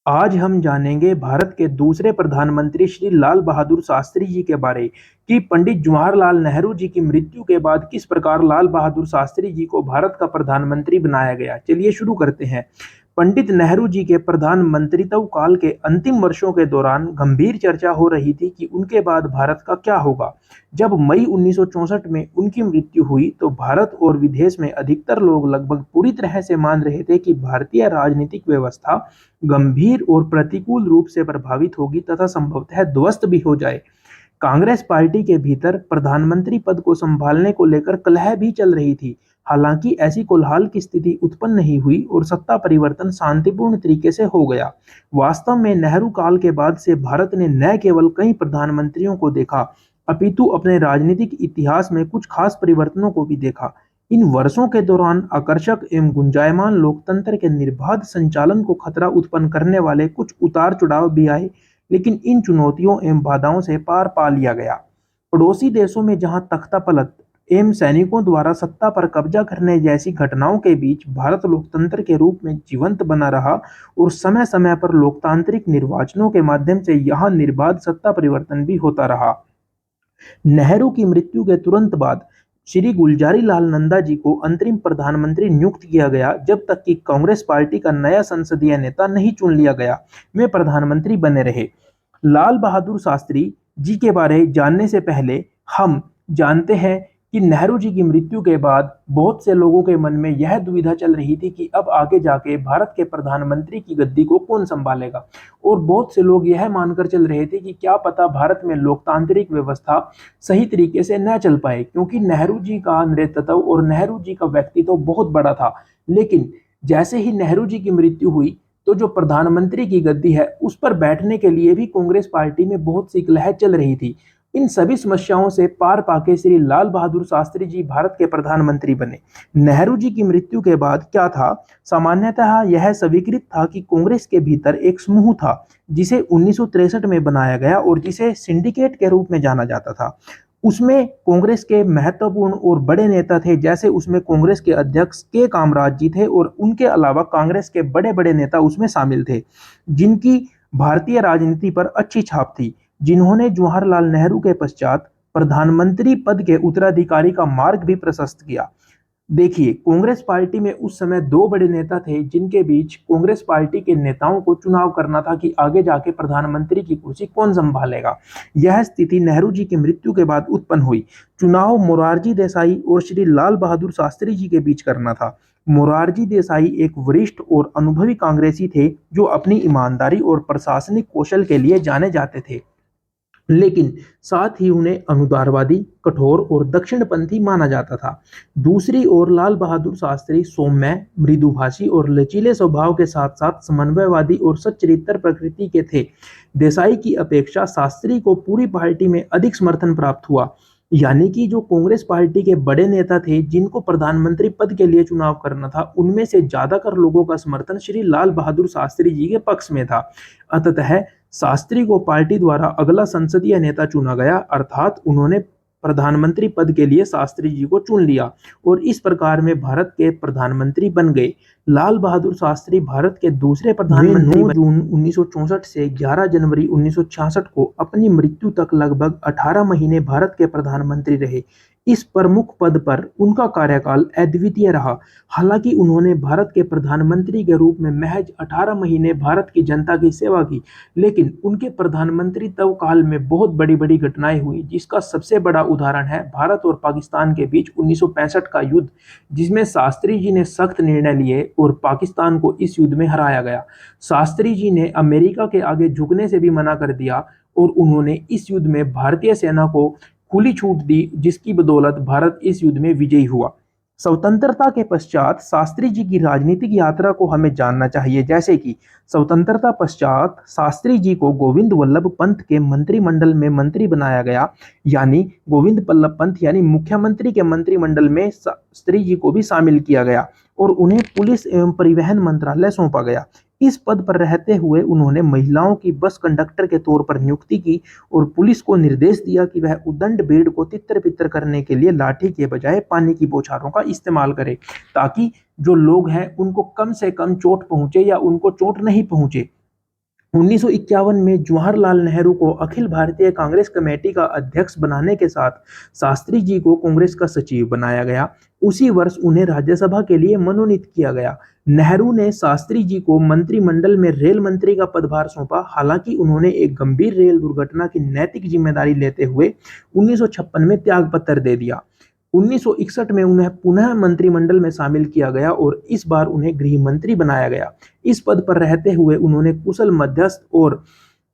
आज हम जानेंगे भारत के दूसरे प्रधानमंत्री श्री लाल बहादुर शास्त्री जी के बारे कि पंडित जवाहरलाल नेहरू जी की मृत्यु के बाद किस प्रकार लाल बहादुर शास्त्री जी को भारत का प्रधानमंत्री बनाया गया। चलिए शुरू करते हैं। पंडित नेहरू जी के प्रधानमंत्रित्व काल के अंतिम वर्षों के दौरान गंभीर चर्चा हो रही थी कि उनके बाद भारत का क्या होगा। जब मई 1964 में उनकी मृत्यु हुई तो भारत और विदेश में अधिकतर लोग लगभग पूरी तरह से मान रहे थे कि भारतीय राजनीतिक व्यवस्था गंभीर और प्रतिकूल रूप से प्रभावित होगी तथा संभवतः ध्वस्त भी हो जाए। कांग्रेस पार्टी के भीतर प्रधानमंत्री पद को संभालने को लेकर कलह भी चल रही थी। हालांकि ऐसी कोलहाल की स्थिति उत्पन्न नहीं हुई और सत्ता परिवर्तन शांतिपूर्ण तरीके से हो गया। वास्तव में नेहरू काल के बाद से भारत ने न केवल कई प्रधानमंत्रियों को देखा, अपितु अपने राजनीतिक इतिहास में कुछ खास परिवर्तनों को भी देखा। इन वर्षों के दौरान आकर्षक एवं गुंजायमान लोकतंत्र के निर्बाध संचालन को खतरा उत्पन्न करने वाले कुछ उतार चढ़ाव भी आए, लेकिन इन चुनौतियों एवं बाधाओं से पार पा लिया गया। पड़ोसी देशों में जहां तख्तापलट एवं सैनिकों द्वारा सत्ता पर कब्जा करने जैसी घटनाओं के बीच भारत लोकतंत्र के रूप में जीवंत बना रहा और समय समय पर लोकतांत्रिक निर्वाचनों के माध्यम से यहाँ निर्बाध सत्ता परिवर्तन भी होता रहा। नेहरू की मृत्यु के तुरंत बाद श्री गुलजारी लाल नंदा जी को अंतरिम प्रधानमंत्री नियुक्त किया गया, जब तक कि कांग्रेस पार्टी का नया संसदीय नेता नहीं चुन लिया गया। वे प्रधानमंत्री बने रहे। लाल बहादुर शास्त्री जी के बारे जानने से पहले हम जानते हैं कि नेहरू जी की मृत्यु के बाद बहुत से लोगों के मन में यह दुविधा चल रही थी कि अब आगे जाके भारत के प्रधानमंत्री की गद्दी को कौन संभालेगा। और बहुत से लोग यह मानकर चल रहे थे कि क्या पता भारत में लोकतांत्रिक व्यवस्था सही तरीके से न चल पाए, क्योंकि नेहरू जी का नेतृत्व और नेहरू जी का व्यक्तित्व बहुत बड़ा था। लेकिन जैसे ही नेहरू जी की मृत्यु हुई तो जो प्रधानमंत्री की गद्दी है उस पर बैठने के लिए भी कांग्रेस पार्टी में बहुत सी कलह चल रही थी। इन सभी समस्याओं से पार पाके श्री लाल बहादुर शास्त्री जी भारत के प्रधानमंत्री बने। नेहरू जी की मृत्यु के बाद क्या था, सामान्यतः यह स्वीकृत था कि कांग्रेस के भीतर एक समूह था जिसे 1963 में बनाया गया और जिसे सिंडिकेट के रूप में जाना जाता था। उसमें कांग्रेस के महत्वपूर्ण और बड़े नेता थे, जैसे उसमें कांग्रेस के अध्यक्ष के कामराज जी थे और उनके अलावा कांग्रेस के बड़े बड़े नेता उसमें शामिल थे जिनकी भारतीय राजनीति पर अच्छी छाप थी, जिन्होंने जवाहरलाल नेहरू के पश्चात प्रधानमंत्री पद के उत्तराधिकारी का मार्ग भी प्रशस्त किया। देखिए, कांग्रेस पार्टी में उस समय दो बड़े नेता थे जिनके बीच कांग्रेस पार्टी के नेताओं को चुनाव करना था कि आगे जाके प्रधानमंत्री की कुर्सी कौन संभालेगा। यह स्थिति नेहरू जी की मृत्यु के बाद उत्पन्न हुई। चुनाव मोरारजी देसाई और श्री लाल बहादुर शास्त्री जी के बीच करना था। मोरारजी देसाई एक वरिष्ठ और अनुभवी कांग्रेसी थे जो अपनी ईमानदारी और प्रशासनिक कौशल के लिए जाने जाते थे, लेकिन साथ ही उन्हें अनुदारवादी, कठोर और दक्षिणपंथी माना जाता था। दूसरी ओर लाल बहादुर शास्त्री सौम्य, मृदुभाषी और लचीले स्वभाव के साथ साथ समन्वयवादी और सच्चरित्र प्रकृति के थे। देसाई की अपेक्षा शास्त्री को पूरी पार्टी में अधिक समर्थन प्राप्त हुआ, यानी कि जो कांग्रेस पार्टी के बड़े नेता थे जिनको प्रधानमंत्री पद के लिए चुनाव करना था, उनमें से ज्यादातर लोगों का समर्थन श्री लाल बहादुर शास्त्री जी के पक्ष में था। अतः शास्त्री को पार्टी द्वारा अगला संसदीय नेता चुना गया, अर्थात उन्होंने प्रधानमंत्री पद के लिए शास्त्री जी को चुन लिया और इस प्रकार में भारत के प्रधानमंत्री बन गए। लाल बहादुर शास्त्री भारत के दूसरे प्रधानमंत्री 9 जून 1964 से 11 जनवरी 1966 को अपनी मृत्यु तक लगभग 18 महीने भारत के प्रधानमंत्री रहे। इस प्रमुख पद पर उनका कार्यकाल अद्वितीय रहा। हालांकि उन्होंने भारत के प्रधानमंत्री के रूप में महज 18 महीने भारत की जनता की सेवा की, लेकिन उनके प्रधानमंत्रित्व काल में बहुत बड़ी बड़ी घटनाएं हुई, जिसका सबसे बड़ा उदाहरण है भारत और पाकिस्तान के बीच 1965 का युद्ध, जिसमें शास्त्री जी ने सख्त निर्णय लिए और पाकिस्तान को इस युद्ध में हराया गया। शास्त्री जी ने अमेरिका के आगे झुकने से भी मना कर दिया और उन्होंने इस युद्ध में भारतीय सेना को खुली छूट दी, जिसकी बदौलत भारत इस युद्ध में विजयी हुआ। स्वतंत्रता के पश्चात शास्त्री जी की राजनीतिक यात्रा को हमें जानना चाहिए, जैसे कि स्वतंत्रता पश्चात शास्त्री जी को गोविंद वल्लभ पंत के मंत्रिमंडल में मंत्री बनाया गया, यानी गोविंद वल्लभ पंत यानी मुख्यमंत्री के मंत्रिमंडल में शास्त्री जी को भी शामिल किया गया और उन्हें पुलिस एवं परिवहन मंत्रालय सौंपा गया। इस पद पर रहते हुए उन्होंने महिलाओं की बस कंडक्टर के तौर पर नियुक्ति की और पुलिस को निर्देश दिया कि वह उद्दंड भीड़ को तितर बितर करने के लिए लाठी के बजाय पानी की बौछारों का इस्तेमाल करे, ताकि जो लोग हैं उनको कम से कम चोट पहुंचे या उनको चोट नहीं पहुंचे। 1951 में जवाहरलाल नेहरू को अखिल भारतीय कांग्रेस कमेटी का अध्यक्ष बनाने के साथ शास्त्री जी को कांग्रेस का सचिव बनाया गया। उसी वर्ष उन्हें राज्यसभा के लिए मनोनीत किया गया। नेहरू ने शास्त्री जी को मंत्रिमंडल में रेल मंत्री का पदभार सौंपा। हालांकि उन्होंने एक गंभीर रेल दुर्घटना की नैतिक जिम्मेदारी लेते हुए 1956 में त्यागपत्र दे दिया। 1961 में उन्हें पुनः मंत्रिमंडल में शामिल किया गया और इस बार उन्हें गृह मंत्री बनाया गया। इस पद पर रहते हुए उन्होंने कुशल मध्यस्थ और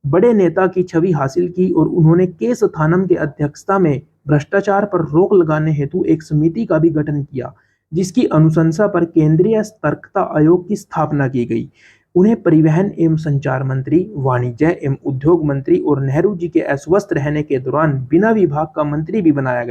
बड़े नेता की छवि हासिल की और उन्होंने केस थानम के अध्यक्षता में भ्रष्टाचार पर रोक लगाने हेतु एक समिति का भी गठन किया, जिसकी अनुशंसा पर केंद्रीय सतर्कता आयोग की स्थापना की गई। उन्हें परिवहन एवं संचार मंत्री, वाणिज्य एवं उद्योग मंत्री और नेहरू जी के अस्वस्थ रहने के दौरान बिना विभाग का मंत्री भी बनाया गया।